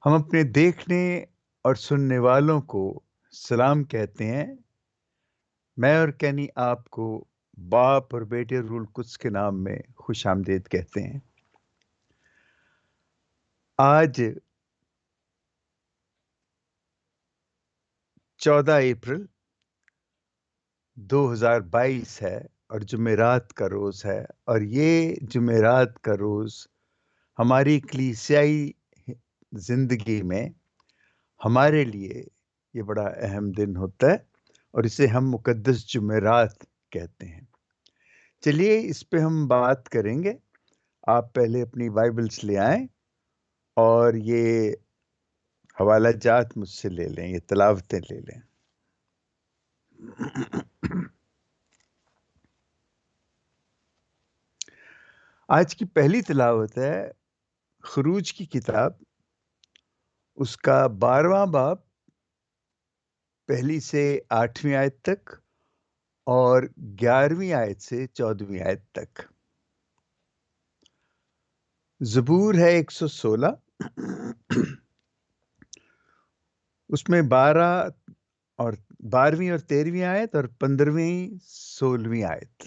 ہم اپنے دیکھنے اور سننے والوں کو سلام کہتے ہیں۔ میں اور کینی آپ کو باپ اور بیٹے روح القدس کے نام میں خوش آمدید کہتے ہیں۔ آج 14 اپریل 2022 ہے اور جمعرات کا روز ہے، اور یہ جمعرات کا روز ہماری کلیسیائی زندگی میں ہمارے لیے یہ بڑا اہم دن ہوتا ہے، اور اسے ہم مقدس جمعرات کہتے ہیں۔ چلیے اس پہ ہم بات کریں گے۔ آپ پہلے اپنی بائبلز لے آئیں اور یہ حوالہ جات مجھ سے لے لیں، یہ تلاوتیں لے لیں۔ آج کی پہلی تلاوت ہے خروج کی کتاب، اس کا 12واں باب، 1 سے 8ویں آیت تک اور 11ویں آیت سے 14ویں آیت تک۔ زبور ہے 116، اس میں 12 اور 12ویں اور 13ویں آیت اور 15ویں 16ویں آیت۔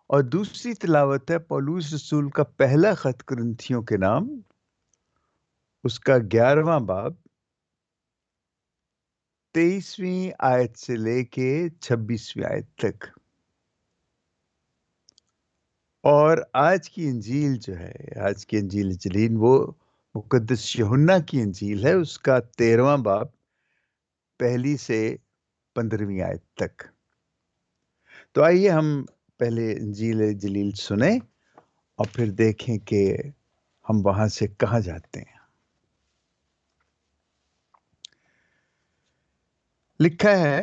اور دوسری تلاوت ہے پولوس رسول کا پہلا خط کرنتھیوں کے نام، اس کا 11واں باب، 23ویں آیت سے لے کے 26ویں آیت تک۔ اور آج کی انجیل جو ہے، آج کی انجیل جلین، وہ مقدس یوحنا کی انجیل ہے، اس کا 13واں باب، 1 سے 15ویں آیت تک۔ تو آئیے ہم پہلے انجیل جلیل سنیں اور پھر دیکھیں کہ ہم وہاں سے کہاں جاتے ہیں۔ لکھا ہے،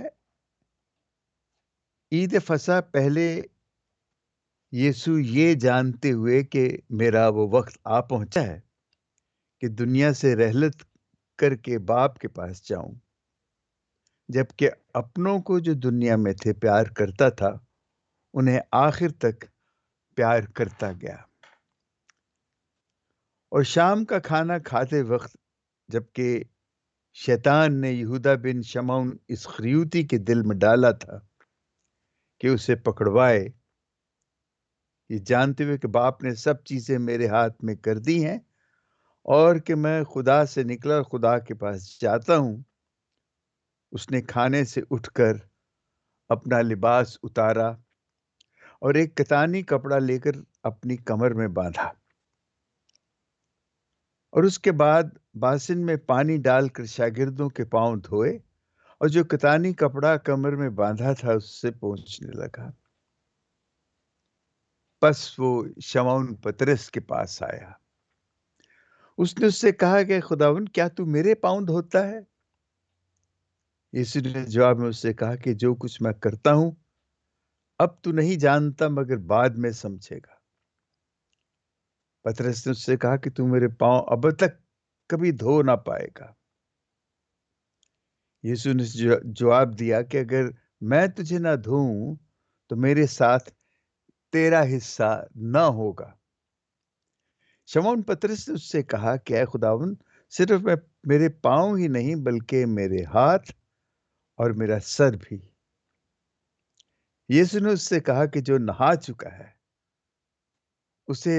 عید فصح پہلے یسوع یہ جانتے ہوئے کہ میرا وہ وقت آ پہنچا ہے کہ دنیا سے رحلت کر کے باپ کے پاس جاؤں، جبکہ اپنوں کو جو دنیا میں تھے پیار کرتا تھا، انہیں آخر تک پیار کرتا گیا۔ اور شام کا کھانا کھاتے وقت جبکہ شیطان نے یہودا بن شمعون اسخریوتی کے دل میں ڈالا تھا کہ اسے پکڑوائے، یہ جانتے ہوئے کہ باپ نے سب چیزیں میرے ہاتھ میں کر دی ہیں اور کہ میں خدا سے نکلا اور خدا کے پاس جاتا ہوں، اس نے کھانے سے اٹھ کر اپنا لباس اتارا اور ایک کتانی کپڑا لے کر اپنی کمر میں باندھا، اور اس کے بعد باسن میں پانی ڈال کر شاگردوں کے پاؤں دھوئے، اور جو کتانی کپڑا کمر میں باندھا تھا اس سے پونچھنے لگا۔ پس وہ شمعون پترس کے پاس آیا، اس نے اس سے کہا کہ خداوند، کیا تو میرے پاؤں دھوتا ہے؟ یسوع نے جواب میں اس سے کہا کہ جو کچھ میں کرتا ہوں اب تو نہیں جانتا، مگر بعد میں سمجھے گا۔ پترس نے اس سے کہا کہ تو میرے پاؤں اب تک کبھی دھو نہ پائے گا۔ یسوع نے جواب دیا کہ اگر میں تجھے نہ دھوؤں تو میرے ساتھ تیرا حصہ نہ ہوگا۔ شمعون پترس نے اس سے کہا کہ اے خداوند، صرف میرے پاؤں ہی نہیں بلکہ میرے ہاتھ اور میرا سر بھی۔ یسوع نے اس سے کہا کہ جو نہا چکا ہے اسے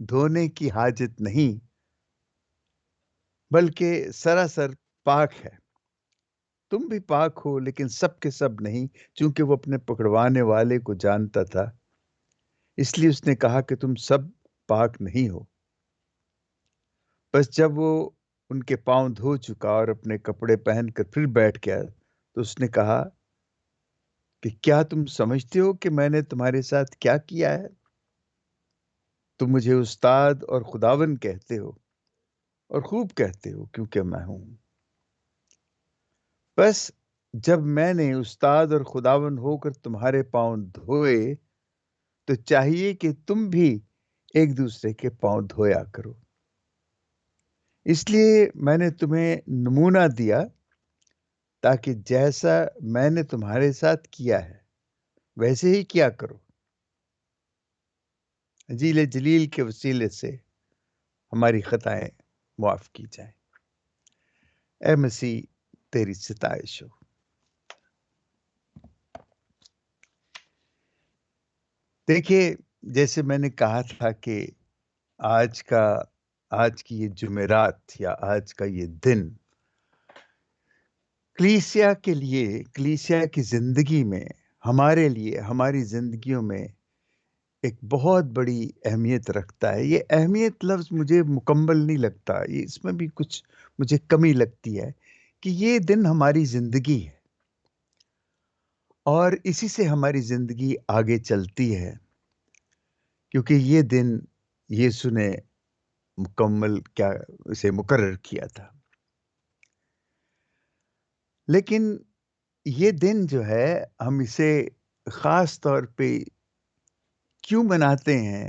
دھونے کی حاجت نہیں، بلکہ سراسر پاک ہے۔ تم بھی پاک ہو، لیکن سب کے سب نہیں، چونکہ وہ اپنے پکڑوانے والے کو جانتا تھا، اس لیے اس نے کہا کہ تم سب پاک نہیں ہو۔ بس جب وہ ان کے پاؤں دھو چکا اور اپنے کپڑے پہن کر پھر بیٹھ گیا تو اس نے کہا کہ کیا تم سمجھتے ہو کہ میں نے تمہارے ساتھ کیا کیا ہے؟ تم مجھے استاد اور خداوند کہتے ہو، اور خوب کہتے ہو، کیونکہ میں ہوں۔ بس جب میں نے استاد اور خداوند ہو کر تمہارے پاؤں دھوئے تو چاہیے کہ تم بھی ایک دوسرے کے پاؤں دھویا کرو۔ اس لیے میں نے تمہیں نمونہ دیا تاکہ جیسا میں نے تمہارے ساتھ کیا ہے ویسے ہی کیا کرو۔ انجیل جلیل کے وسیلے سے ہماری خطائیں معاف کی جائیں۔ اے مسیح تیری ستائش ہو۔ دیکھیے، جیسے میں نے کہا تھا کہ آج کی یہ جمعرات یا آج کا یہ دن کلیسیا کے لیے، کلیسیا کی زندگی میں، ہمارے لیے، ہماری زندگیوں میں ایک بہت بڑی اہمیت رکھتا ہے۔ یہ اہمیت لفظ مجھے مکمل نہیں لگتا، اس میں بھی کچھ مجھے کمی لگتی ہے کہ یہ دن ہماری زندگی ہے اور اسی سے ہماری زندگی آگے چلتی ہے، کیونکہ یہ دن یسوع نے مکمل کیا اسے مقرر کیا تھا۔ لیکن یہ دن جو ہے، ہم اسے خاص طور پہ کیوں مناتے ہیں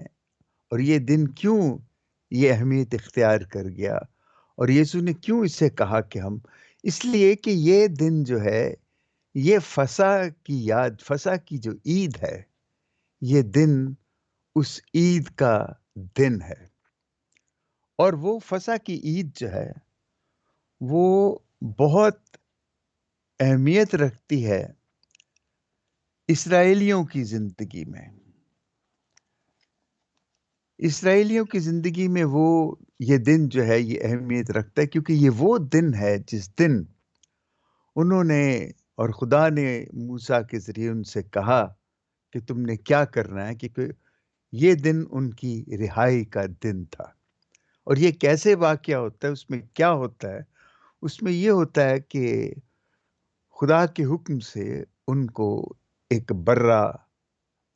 اور یہ دن کیوں یہ اہمیت اختیار کر گیا اور یسوع نے کیوں اسے کہا کہ ہم، اس لیے کہ یہ دن جو ہے، یہ فسح کی یاد، فسح کی جو عید ہے، یہ دن اس عید کا دن ہے۔ اور وہ فسح کی عید جو ہے وہ بہت اہمیت رکھتی ہے اسرائیلیوں کی زندگی میں۔ اسرائیلیوں کی زندگی میں یہ دن جو ہے یہ اہمیت رکھتا ہے، کیونکہ یہ وہ دن ہے جس دن انہوں نے اور خدا نے موسیٰ کے ذریعے ان سے کہا کہ تم نے کیا کرنا ہے، کیونکہ یہ دن ان کی رہائی کا دن تھا۔ اور یہ کیسے واقعہ ہوتا ہے، اس میں کیا ہوتا ہے؟ اس میں یہ ہوتا ہے کہ خدا کے حکم سے ان کو ایک برا،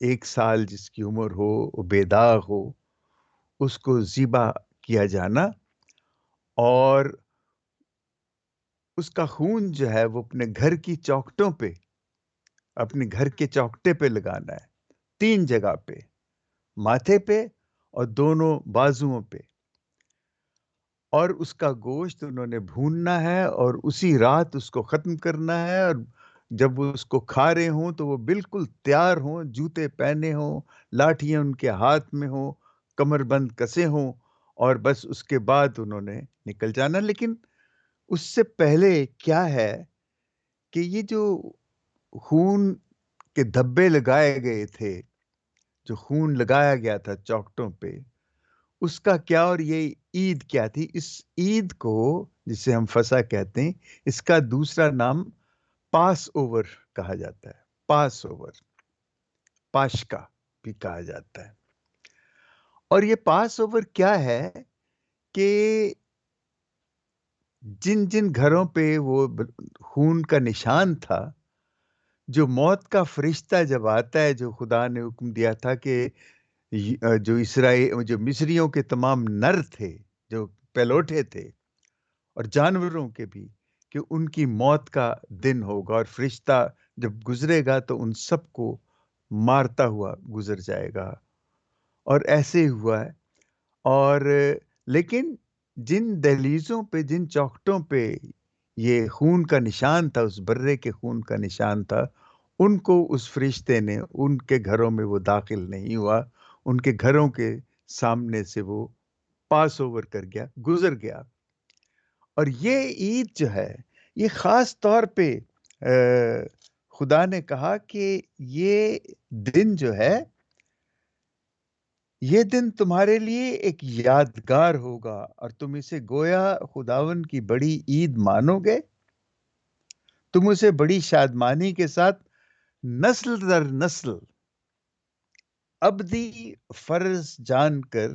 1 سال جس کی عمر ہو، بے داغ ہو، اس کو ذبح کیا جانا، اور اس کا خون جو ہے وہ اپنے گھر کی چوکھٹوں پہ، اپنے گھر کے چوکھٹے پہ لگانا ہے، 3 جگہ پہ، ماتھے پہ اور دونوں بازوؤں پہ۔ اور اس کا گوشت انہوں نے بھوننا ہے اور اسی رات اس کو ختم کرنا ہے، اور جب وہ اس کو کھا رہے ہوں تو وہ بالکل تیار ہوں، جوتے پہنے ہوں، لاٹھیاں ان کے ہاتھ میں ہوں، کمر بند کسے ہوں، اور بس اس کے بعد انہوں نے نکل جانا۔ لیکن اس سے پہلے کیا ہے کہ یہ جو خون کے دھبے لگائے گئے تھے، جو خون لگایا گیا تھا چوکھٹوں پہ، اس کا کیا، اور یہ عید کیا تھی؟ اس عید کو، جسے ہم فسح کہتے ہیں، اس کا دوسرا نام پاس اوور کہا جاتا ہے۔ پاس اوور، پاشکا بھی کہا جاتا ہے۔ اور یہ پاس اوور کیا ہے کہ جن جن گھروں پہ وہ خون کا نشان تھا، جو موت کا فرشتہ جب آتا ہے، جو خدا نے حکم دیا تھا کہ جو مصریوں کے تمام نر تھے، جو پلوٹے تھے، اور جانوروں کے بھی، کہ ان کی موت کا دن ہوگا، اور فرشتہ جب گزرے گا تو ان سب کو مارتا ہوا گزر جائے گا۔ اور ایسے ہی ہوا ہے۔ اور لیکن جن دہلیزوں پہ، جن چوکھٹوں پہ یہ خون کا نشان تھا، اس برے کے خون کا نشان تھا، ان کو اس فرشتے نے ان کے گھروں میں وہ داخل نہیں ہوا، ان کے گھروں کے سامنے سے وہ پاس اوور کر گیا، گزر گیا۔ اور یہ عید جو ہے، یہ خاص طور پہ خدا نے کہا کہ یہ دن جو ہے، یہ دن تمہارے لیے ایک یادگار ہوگا، اور تم اسے گویا خداون کی بڑی عید مانو گے۔ تم اسے بڑی شادمانی کے ساتھ نسل در نسل ابدی فرض جان کر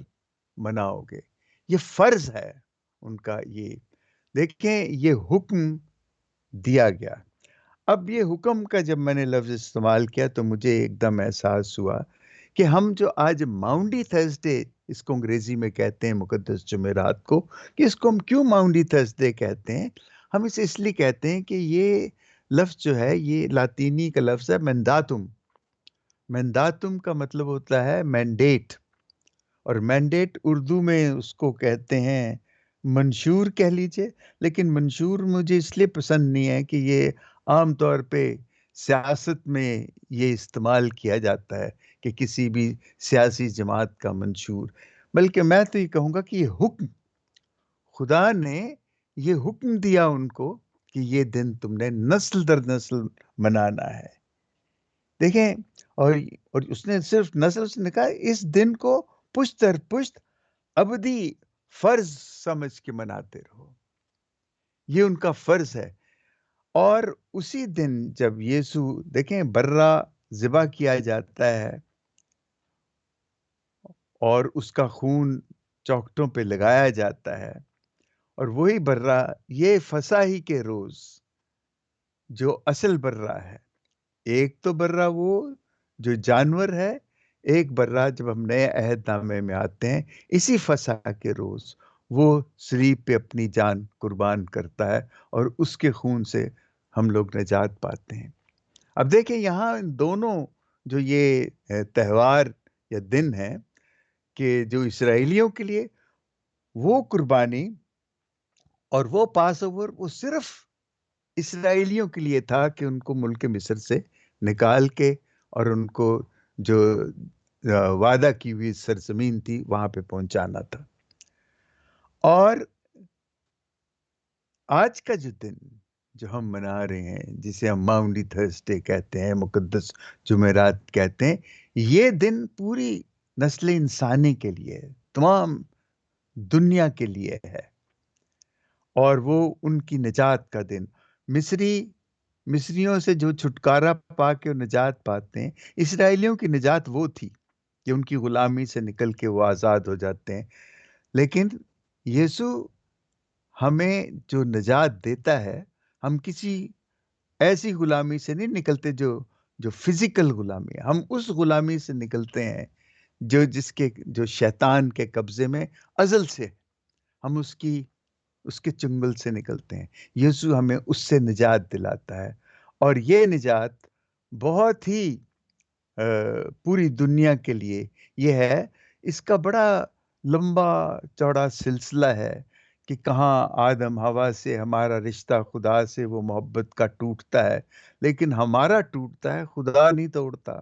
مناؤ گے۔ یہ فرض ہے ان کا۔ یہ دیکھیں، یہ حکم دیا گیا۔ اب یہ حکم کا جب میں نے لفظ استعمال کیا تو مجھے ایک دم احساس ہوا کہ ہم جو آج ماؤنڈی تھرسڈے، اس کو انگریزی میں کہتے ہیں مقدس جمعرات کو، کہ اس کو ہم کیوں ماؤنڈی تھرسڈے کہتے ہیں؟ ہم اسے اس لیے کہتے ہیں کہ یہ لفظ جو ہے، یہ لاطینی کا لفظ ہے مینڈاتم۔ مینڈاتم کا مطلب ہوتا ہے مینڈیٹ، اور مینڈیٹ اردو میں اس کو کہتے ہیں منشور کہہ لیجئے، لیکن منشور مجھے اس لیے پسند نہیں ہے کہ یہ عام طور پہ سیاست میں یہ استعمال کیا جاتا ہے کہ کسی بھی سیاسی جماعت کا منشور، بلکہ میں تو یہ کہوں گا کہ یہ حکم خدا نے یہ حکم دیا ان کو کہ یہ دن تم نے نسل در نسل منانا ہے. دیکھیں، اور اس نے صرف نسل، اس نے کہا اس دن کو پشت در پشت ابدی فرض سمجھ کے مناتے رہو. یہ ان کا فرض ہے. اور اسی دن جب یسوع، دیکھیں، برا ذبح کیا جاتا ہے اور اس کا خون چوکھٹوں پہ لگایا جاتا ہے، اور وہی برا یہ فصاحی کے روز جو اصل برا ہے، ایک تو برا وہ جو جانور ہے، ایک برا جب ہم نئے عہد نامے میں آتے ہیں اسی فصح کے روز وہ صلیب پہ اپنی جان قربان کرتا ہے، اور اس کے خون سے ہم لوگ نجات پاتے ہیں. اب دیکھیں یہاں ان دونوں جو یہ تہوار یا دن ہیں کہ جو اسرائیلیوں کے لیے وہ قربانی اور وہ پاس اوور وہ صرف اسرائیلیوں کے لیے تھا کہ ان کو ملک مصر سے نکال کے اور ان کو جو وعدہ کی ہوئی سرزمین تھی وہاں پہ پہنچانا تھا. اور آج کا جو دن جو ہم منا رہے ہیں، جسے ہم ماؤنڈی تھرسڈے کہتے ہیں، مقدس جمعرات کہتے ہیں، یہ دن پوری نسل انسانی کے لیے، تمام دنیا کے لیے ہے. اور وہ ان کی نجات کا دن. مصریوں سے جو چھٹکارا پا کے نجات پاتے ہیں، اسرائیلیوں کی نجات وہ تھی کہ ان کی غلامی سے نکل کے وہ آزاد ہو جاتے ہیں. لیکن یسوع ہمیں جو نجات دیتا ہے، ہم کسی ایسی غلامی سے نہیں نکلتے جو فزیکل غلامی ہے. ہم اس غلامی سے نکلتے ہیں جو شیطان کے قبضے میں ازل سے، ہم اس کے چنگل سے نکلتے ہیں. یسوع ہمیں اس سے نجات دلاتا ہے، اور یہ نجات بہت ہی پوری دنیا کے لیے یہ ہے. اس کا بڑا لمبا چوڑا سلسلہ ہے کہ کہاں آدم حوا سے ہمارا رشتہ خدا سے وہ محبت کا ٹوٹتا ہے، لیکن ہمارا ٹوٹتا ہے، خدا نہیں توڑتا.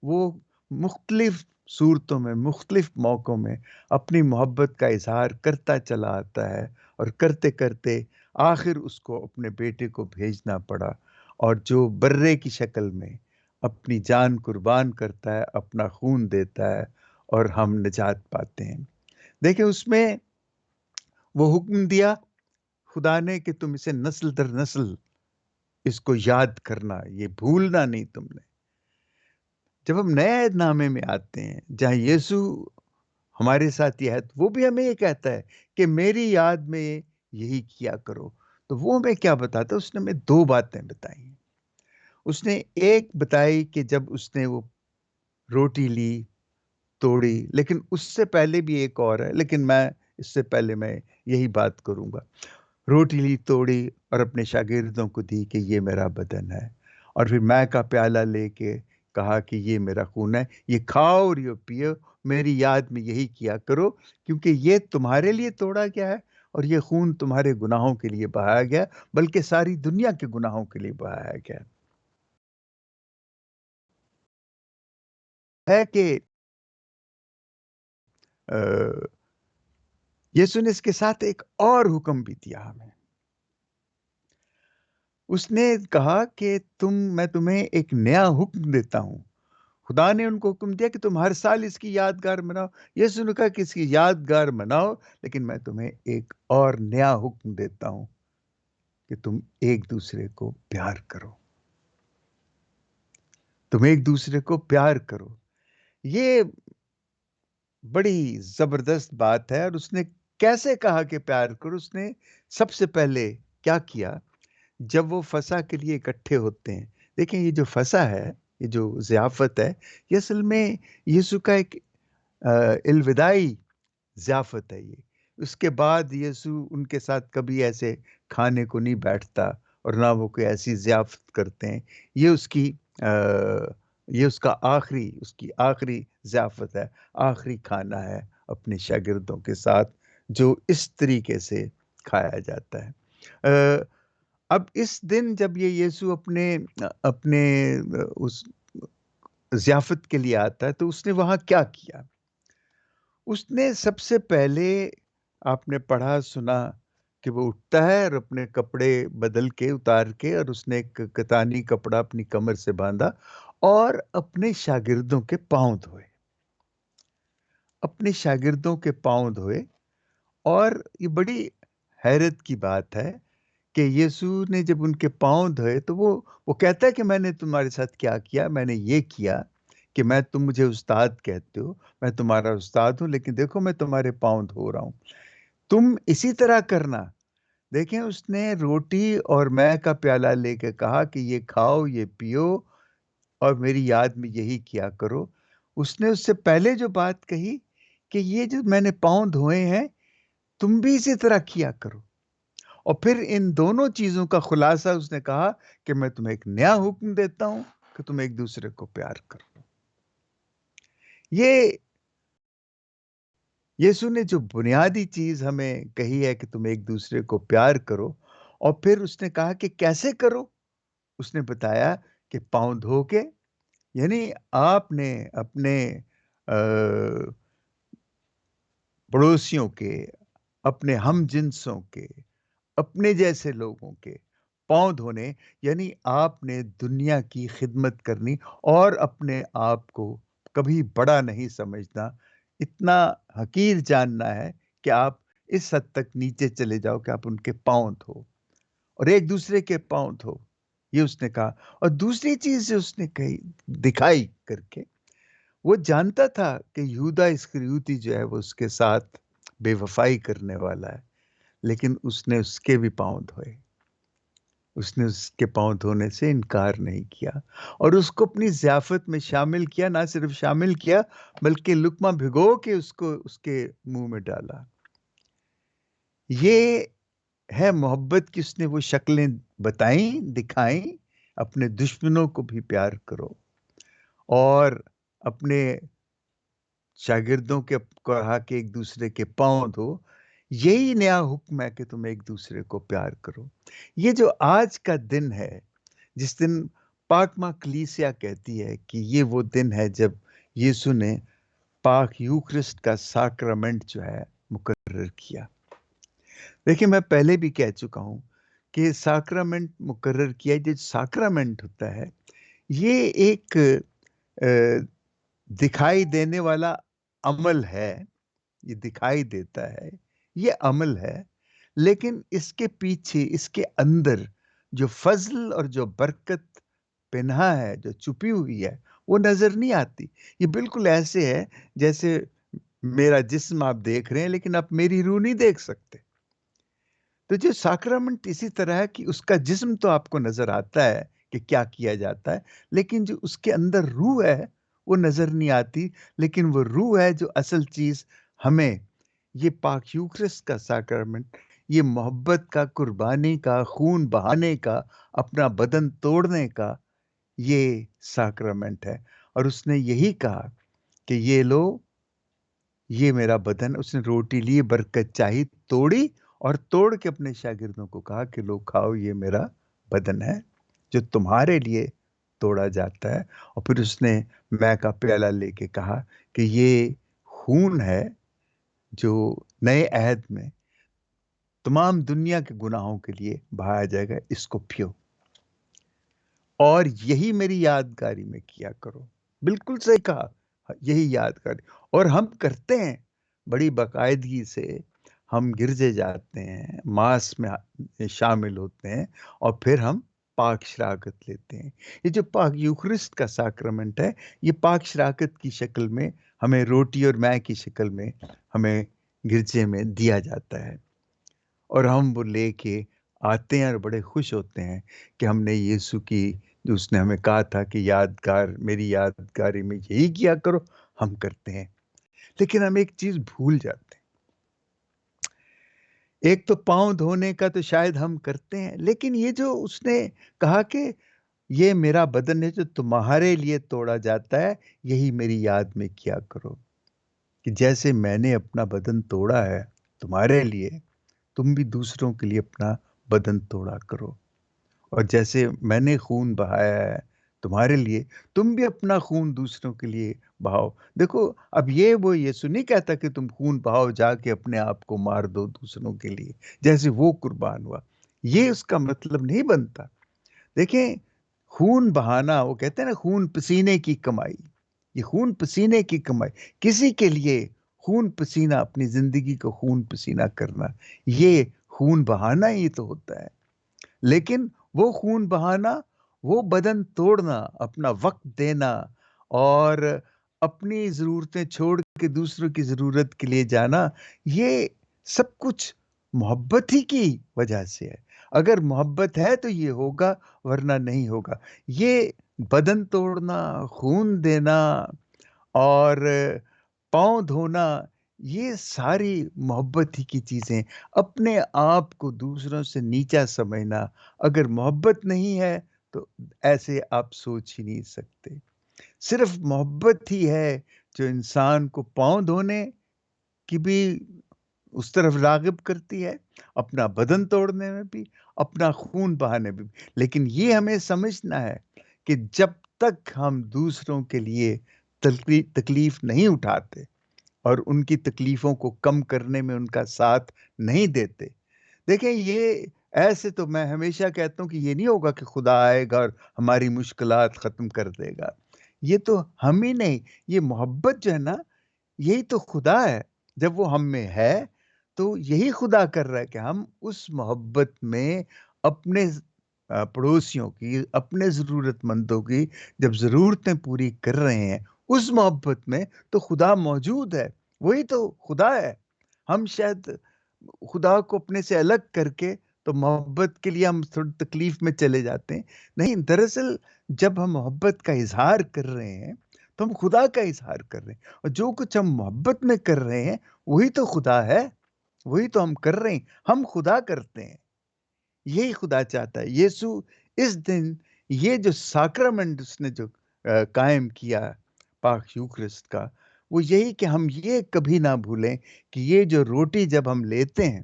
وہ مختلف صورتوں میں، مختلف موقعوں میں اپنی محبت کا اظہار کرتا چلا آتا ہے، اور کرتے کرتے آخر اس کو اپنے بیٹے کو بھیجنا پڑا، اور جو برے کی شکل میں اپنی جان قربان کرتا ہے، اپنا خون دیتا ہے، اور ہم نجات پاتے ہیں. دیکھیں اس میں وہ حکم دیا خدا نے کہ تم اسے نسل در نسل اس کو یاد کرنا، یہ بھولنا نہیں تم نے. جب ہم نئے عہد نامے میں آتے ہیں جہاں یسوع ہمارے ساتھ یہ ہے، تو وہ بھی ہمیں یہ کہتا ہے کہ میری یاد میں یہی کیا کرو. تو وہ ہمیں کیا بتاتا ہے؟ اس نے ہمیں دو باتیں بتائی ہیں. اس نے ایک بتائی کہ جب اس نے وہ روٹی لی، توڑی، لیکن اس سے پہلے بھی ایک اور ہے، لیکن میں اس سے پہلے میں یہی بات کروں گا. روٹی لی، توڑی، اور اپنے شاگردوں کو دی کہ یہ میرا بدن ہے. اور پھر میں کا پیالہ لے کے کہا کہ یہ میرا خون ہے، یہ کھاؤ اور یہ پیو، میری یاد میں یہی کیا کرو، کیونکہ یہ تمہارے لیے توڑا گیا ہے، اور یہ خون تمہارے گناہوں کے لیے بہایا گیا، بلکہ ساری دنیا کے گناہوں کے لیے بہایا گیا ہے. کہ یسوع نے اس کے ساتھ ایک اور حکم بھی دیا ہمیں. اس نے کہا کہ میں تمہیں ایک نیا حکم دیتا ہوں. خدا نے ان کو حکم دیا کہ تم ہر سال اس کی یادگار مناؤ. یسوع نے کہا کہ اس کی یادگار مناؤ، لیکن میں تمہیں ایک اور نیا حکم دیتا ہوں کہ تم ایک دوسرے کو پیار کرو. تم ایک دوسرے کو پیار کرو. یہ بڑی زبردست بات ہے. اور اس نے کیسے کہا کہ پیار کرو؟ اس نے سب سے پہلے کیا کیا؟ جب وہ فسح کے لیے اکٹھے ہوتے ہیں، دیکھیں یہ جو فسح ہے، یہ جو ضیافت ہے، یہ اصل میں یسوع کا ایک الوداعی ضیافت ہے. یہ اس کے بعد یسوع ان کے ساتھ کبھی ایسے کھانے کو نہیں بیٹھتا، اور نہ وہ کوئی ایسی ضیافت کرتے ہیں. یہ اس کی آخری ضیافت ہے، آخری کھانا ہے اپنے شاگردوں کے ساتھ، جو اس طریقے سے کھایا جاتا ہے. اب اس دن جب یہ یسوع اپنے اس ضیافت کے لیے آتا ہے، تو اس نے وہاں کیا کیا؟ اس نے سب سے پہلے آپ نے پڑھا سنا کہ وہ اٹھتا ہے اور اپنے کپڑے بدل کے اتار کے، اور اس نے ایک کتانی کپڑا اپنی کمر سے باندھا اور اپنے شاگردوں کے پاؤں دھوئے، اپنے شاگردوں کے پاؤں دھوئے۔ اور یہ بڑی حیرت کی بات ہے کہ یسوع نے جب ان کے پاؤں دھوئے تو وہ کہتا ہے کہ میں نے تمہارے ساتھ کیا کیا، میں نے یہ کیا کہ تم مجھے استاد کہتے ہو، میں تمہارا استاد ہوں، لیکن دیکھو میں تمہارے پاؤں دھو رہا ہوں، تم اسی طرح کرنا۔ دیکھیں، اس نے روٹی اور مے کا پیالہ لے کے کہا کہ یہ کھاؤ، یہ پیو، اور میری یاد میں یہی کیا کرو۔ اس نے اس سے پہلے جو بات کہی کہ یہ جو میں نے پاؤں دھوئے ہیں، تم بھی اسی طرح کیا کرو۔ اور پھر ان دونوں چیزوں کا خلاصہ اس نے کہا کہ میں تمہیں ایک نیا حکم دیتا ہوں کہ تم ایک دوسرے کو پیار کرو۔ یہ یسوع نے جو بنیادی چیز ہمیں کہی ہے کہ تم ایک دوسرے کو پیار کرو، اور پھر اس نے کہا کہ کیسے کرو۔ اس نے بتایا کہ پاؤں دھو کے، یعنی آپ نے اپنے پڑوسیوں کے، اپنے ہم جنسوں کے، اپنے جیسے لوگوں کے پاؤں دھونے، یعنی آپ نے دنیا کی خدمت کرنی اور اپنے آپ کو کبھی بڑا نہیں سمجھنا، اتنا حقیر جاننا ہے کہ آپ اس حد تک نیچے چلے جاؤ کہ آپ ان کے پاؤں دھو اور ایک دوسرے کے پاؤں دھو۔ یہ اس نے کہا۔ اور دوسری چیز جو اس نے کہی، دکھائی کر کے، وہ جانتا تھا کہ یہودا اسکریوتی جو ہے وہ اس کے ساتھ بے وفائی کرنے والا ہے، لیکن اس نے اس کے بھی پاؤں دھوئے، اس نے اس کے پاؤں دھونے سے انکار نہیں کیا، اور اس کو اپنی ضیافت میں شامل کیا۔ نہ صرف شامل کیا بلکہ لقمہ بھگو کے اس کو اس کے منہ میں ڈالا۔ یہ ہے محبت کی اس نے وہ شکلیں بتائیں، دکھائیں۔ اپنے دشمنوں کو بھی پیار کرو، اور اپنے شاگردوں کے کہا کہ ایک دوسرے کے پاؤں دھو۔ یہی نیا حکم ہے کہ تم ایک دوسرے کو پیار کرو۔ یہ جو آج کا دن ہے، جس دن پاک ماں کلیسیا کہتی ہے کہ یہ وہ دن ہے جب یسوع نے پاک یوکرسٹ کا ساکرامنٹ جو ہے مقرر کیا۔ دیکھیں، میں پہلے بھی کہہ چکا ہوں کہ ساکرامنٹ مقرر کیا، جو ساکرامنٹ ہوتا ہے یہ ایک دکھائی دینے والا عمل ہے، یہ دکھائی دیتا ہے، یہ عمل ہے، لیکن اس کے پیچھے، اس کے اندر جو فضل اور جو برکت پنہا ہے، جو چھپی ہوئی ہے، وہ نظر نہیں آتی۔ یہ بالکل ایسے ہے جیسے میرا جسم آپ دیکھ رہے ہیں لیکن آپ میری روح نہیں دیکھ سکتے۔ تو جو ساکرامنٹ اسی طرح ہے کہ اس کا جسم تو آپ کو نظر آتا ہے کہ کیا کیا جاتا ہے، لیکن جو اس کے اندر روح ہے وہ نظر نہیں آتی۔ لیکن وہ روح ہے جو اصل چیز ہمیں یہ پاک یوکرسٹ کا ساکرامنٹ، یہ محبت کا، قربانی کا، خون بہانے کا، اپنا بدن توڑنے کا یہ ساکرامنٹ ہے۔ اور اس نے یہی کہا کہ یہ لو، یہ میرا بدن۔ اس نے روٹی لی، برکت چاہی، توڑی، اور توڑ کے اپنے شاگردوں کو کہا کہ لو کھاؤ، یہ میرا بدن ہے جو تمہارے لیے توڑا جاتا ہے۔ اور پھر اس نے مے کا پیالہ لے کے کہا کہ یہ خون ہے جو نئے عہد میں تمام دنیا کے گناہوں کے لیے بہایا جائے گا، اس کو پیو اور یہی میری یادگاری میں کیا کرو۔ بالکل صحیح کہا، یہی یادگاری۔ اور ہم کرتے ہیں بڑی باقاعدگی سے، ہم گرجے جاتے ہیں، ماس میں شامل ہوتے ہیں، اور پھر ہم پاک شراکت لیتے ہیں۔ یہ جو پاک یوکرسٹ کا ساکرامنٹ ہے، یہ پاک شراکت کی شکل میں ہمیں روٹی اور مے کی شکل میں ہمیں گرجے میں دیا جاتا ہے، اور ہم وہ لے کے آتے ہیں اور بڑے خوش ہوتے ہیں کہ ہم نے یسوع کی، جو اس نے ہمیں کہا تھا کہ یادگار، میری یادگاری میں یہی کیا کرو، ہم کرتے ہیں۔ لیکن ہم ایک چیز بھول جاتے ہیں۔ ایک تو پاؤں دھونے کا تو شاید ہم کرتے ہیں، لیکن یہ جو اس نے کہا کہ یہ میرا بدن ہے جو تمہارے لیے توڑا جاتا ہے، یہی میری یاد میں کیا کرو، کہ جیسے میں نے اپنا بدن توڑا ہے تمہارے لیے، تم بھی دوسروں کے لیے اپنا بدن توڑا کرو۔ اور جیسے میں نے خون بہایا ہے تمہارے لیے، تم بھی اپنا خون دوسروں کے لیے بہاؤ۔ دیکھو اب یہ وہ یسوع نہیں کہتا کہ تم خون بہاؤ جا کے اپنے آپ کو مار دو دوسروں کے لیے جیسے وہ قربان ہوا، یہ اس کا مطلب نہیں بنتا۔ دیکھیں خون بہانا، وہ کہتے ہیں نا خون پسینے کی کمائی، یہ خون پسینے کی کمائی، کسی کے لیے خون پسینہ، اپنی زندگی کو خون پسینہ کرنا، یہ خون بہانا ہی تو ہوتا ہے۔ لیکن وہ خون بہانا، وہ بدن توڑنا، اپنا وقت دینا اور اپنی ضرورتیں چھوڑ کے دوسروں کی ضرورت کے لیے جانا، یہ سب کچھ محبت ہی کی وجہ سے ہے۔ اگر محبت ہے تو یہ ہوگا، ورنہ نہیں ہوگا۔ یہ بدن توڑنا، خون دینا اور پاؤں دھونا، یہ ساری محبت ہی کی چیزیں۔ اپنے آپ کو دوسروں سے نیچا سمجھنا، اگر محبت نہیں ہے تو ایسے آپ سوچ ہی نہیں سکتے۔ صرف محبت ہی ہے جو انسان کو پاؤں دھونے کی بھی اس طرف راغب کرتی ہے، اپنا بدن توڑنے میں بھی، اپنا خون بہانے میں بھی۔ لیکن یہ ہمیں سمجھنا ہے کہ جب تک ہم دوسروں کے لیے تکلیف نہیں اٹھاتے اور ان کی تکلیفوں کو کم کرنے میں ان کا ساتھ نہیں دیتے، دیکھیں یہ ایسے تو میں ہمیشہ کہتا ہوں کہ یہ نہیں ہوگا کہ خدا آئے گا اور ہماری مشکلات ختم کر دے گا۔ یہ تو ہم ہی نہیں، یہ محبت جو ہے نا، یہی تو خدا ہے۔ جب وہ ہم میں ہے تو یہی خدا کر رہا ہے کہ ہم اس محبت میں اپنے پڑوسیوں کی، اپنے ضرورت مندوں کی جب ضرورتیں پوری کر رہے ہیں، اس محبت میں تو خدا موجود ہے، وہی تو خدا ہے۔ ہم شاید خدا کو اپنے سے الگ کر کے تو محبت کے لیے ہم تھوڑی تکلیف میں چلے جاتے ہیں۔ نہیں، دراصل جب ہم محبت کا اظہار کر رہے ہیں تو ہم خدا کا اظہار کر رہے ہیں، اور جو کچھ ہم محبت میں کر رہے ہیں وہی تو خدا ہے، وہی تو ہم کر رہے ہیں، ہم خدا کرتے ہیں۔ یہی خدا چاہتا ہے۔ یسوع اس دن یہ جو ساکرامنٹ اس نے جو قائم کیا پاک یوکرسٹ کا، وہ یہی کہ ہم یہ کبھی نہ بھولیں کہ یہ جو روٹی جب ہم لیتے ہیں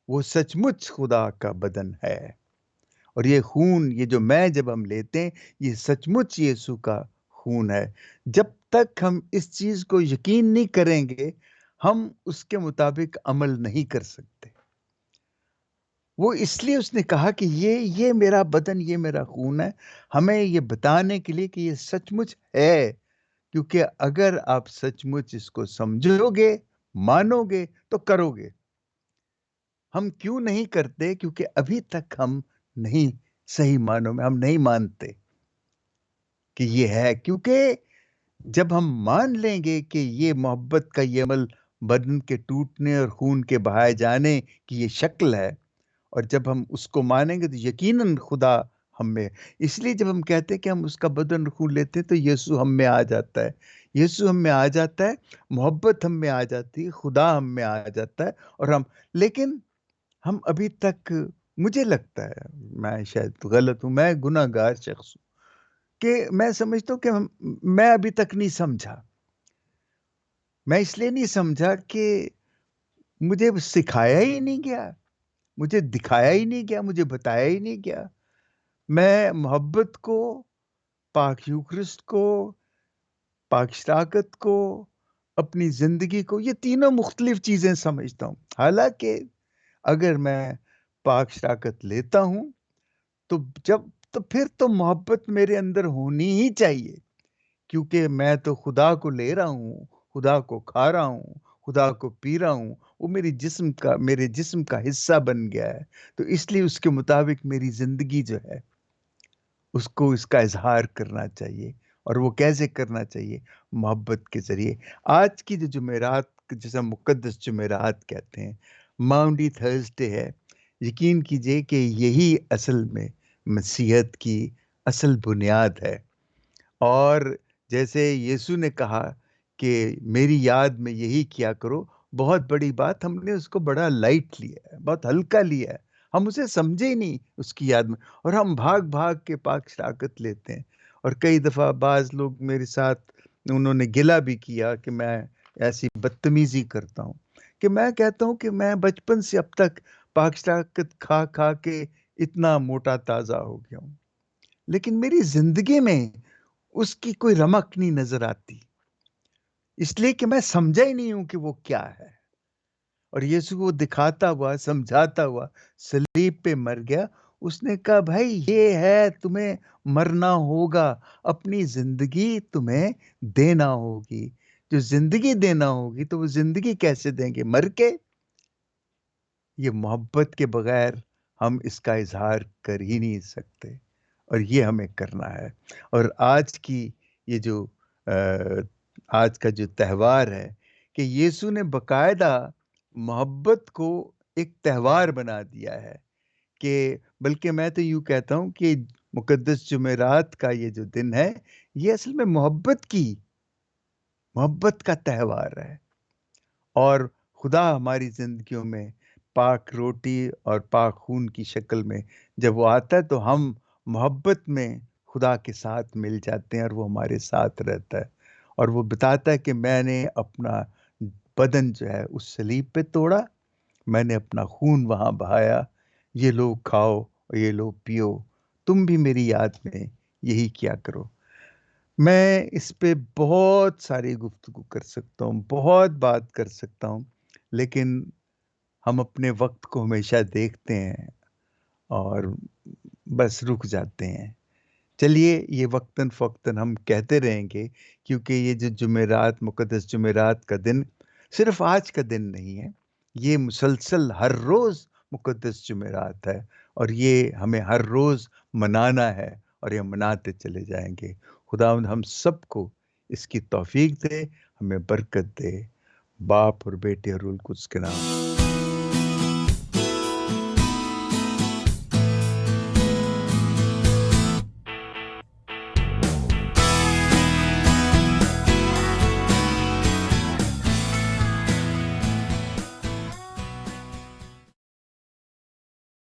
وہ سچ مچ خدا کا بدن ہے، اور یہ خون، یہ جو میں جب ہم لیتے ہیں، یہ سچ مچ یسوع کا خون ہے۔ جب تک ہم اس چیز کو یقین نہیں کریں گے، ہم اس کے مطابق عمل نہیں کر سکتے۔ وہ اس لیے اس نے کہا کہ یہ میرا بدن، یہ میرا خون ہے، ہمیں یہ بتانے کے لیے کہ یہ سچ مچ ہے۔ کیونکہ اگر آپ سچ مچ اس کو سمجھو گے، مانو گے تو کرو گے۔ ہم کیوں نہیں کرتے؟ کیونکہ ابھی تک ہم نہیں، صحیح معنوں میں ہم نہیں مانتے کہ یہ ہے۔ کیونکہ جب ہم مان لیں گے کہ یہ محبت کا یہ عمل بدن کے ٹوٹنے اور خون کے بہائے جانے کی یہ شکل ہے، اور جب ہم اس کو مانیں گے تو یقیناً خدا ہم میں۔ اس لیے جب ہم کہتے ہیں کہ ہم اس کا بدن خون لیتے ہیں تو یسوع ہم میں آ جاتا ہے، یسوع ہم میں آ جاتا ہے، محبت ہم میں آ جاتی ہے، خدا ہم میں آ جاتا ہے۔ اور لیکن ہم ابھی تک، مجھے لگتا ہے میں شاید غلط ہوں، میں گناہ گار شخص ہوں، کہ میں سمجھتا ہوں کہ میں ابھی تک نہیں سمجھا۔ میں اس لیے نہیں سمجھا کہ مجھے سکھایا ہی نہیں گیا، مجھے دکھایا ہی نہیں گیا، مجھے بتایا ہی نہیں گیا۔ میں محبت کو، پاک یوکرسٹ کو، پاک شراکت کو، اپنی زندگی کو، یہ تینوں مختلف چیزیں سمجھتا ہوں۔ حالانکہ اگر میں پاک شراکت لیتا ہوں تو تو پھر تو محبت میرے اندر ہونی ہی چاہیے، کیونکہ میں تو خدا کو لے رہا ہوں، خدا کو کھا رہا ہوں، خدا کو پی رہا ہوں، وہ میرے جسم کا حصہ بن گیا ہے۔ تو اس لیے اس کے مطابق میری زندگی جو ہے اس کو اس کا اظہار کرنا چاہیے۔ اور وہ کیسے کرنا چاہیے؟ محبت کے ذریعے۔ آج کی جو جمعرات، جیسا مقدس جمعرات کہتے ہیں، ماؤنڈی تھرسڈے ہے، یقین کیجئے کہ یہی اصل میں مسیحیت کی اصل بنیاد ہے۔ اور جیسے یسوع نے کہا کہ میری یاد میں یہی کیا کرو، بہت بڑی بات ہم نے اس کو بڑا لائٹ لیا ہے، بہت ہلکا لیا ہے، ہم اسے سمجھے ہی نہیں اس کی یاد میں، اور ہم بھاگ بھاگ کے پاک شراکت لیتے ہیں۔ اور کئی دفعہ بعض لوگ میرے ساتھ انہوں نے گلہ بھی کیا کہ میں ایسی بدتمیزی کرتا ہوں، کہ میں کہتا ہوں کہ میں بچپن سے اب تک پاک شراکت کھا کھا کے اتنا موٹا تازہ ہو گیا ہوں۔ لیکن میری زندگی میں اس کی کوئی رمق نہیں نظر آتی، اس لیے کہ میں سمجھا ہی نہیں ہوں کہ وہ کیا ہے۔ اور یسوع کو دکھاتا ہوا، سمجھاتا ہوا صلیب پہ مر گیا۔ اس نے کہا بھائی یہ ہے، تمہیں مرنا ہوگا، اپنی زندگی تمہیں دینا ہوگی۔ جو زندگی دینا ہوگی تو وہ زندگی کیسے دیں گے؟ مر کے؟ یہ محبت کے بغیر ہم اس کا اظہار کر ہی نہیں سکتے، اور یہ ہمیں کرنا ہے۔ اور آج کی یہ جو آج کا جو تہوار ہے، کہ یسوع نے باقاعدہ محبت کو ایک تہوار بنا دیا ہے، کہ بلکہ میں تو یوں کہتا ہوں کہ مقدس جمعرات کا یہ جو دن ہے، یہ اصل میں محبت کا تہوار ہے۔ اور خدا ہماری زندگیوں میں پاک روٹی اور پاک خون کی شکل میں جب وہ آتا ہے تو ہم محبت میں خدا کے ساتھ مل جاتے ہیں، اور وہ ہمارے ساتھ رہتا ہے، اور وہ بتاتا ہے کہ میں نے اپنا بدن جو ہے اس صلیب پہ توڑا، میں نے اپنا خون وہاں بہایا، یہ لو کھاؤ اور یہ لو پیو، تم بھی میری یاد میں یہی کیا کرو۔ میں اس پہ بہت ساری گفتگو کر سکتا ہوں، بہت بات کر سکتا ہوں، لیکن ہم اپنے وقت کو ہمیشہ دیکھتے ہیں اور بس رک جاتے ہیں۔ چلیے یہ وقتاً فوقتاً ہم کہتے رہیں گے، کیونکہ یہ جو جمعرات، مقدس جمعرات کا دن صرف آج کا دن نہیں ہے، یہ مسلسل ہر روز مقدس جمعرات ہے، اور یہ ہمیں ہر روز منانا ہے، اور یہ مناتے چلے جائیں گے۔ خداوند ہم سب کو اس کی توفیق دے، ہمیں برکت دے، باپ اور بیٹے اور روح القدس کے نام۔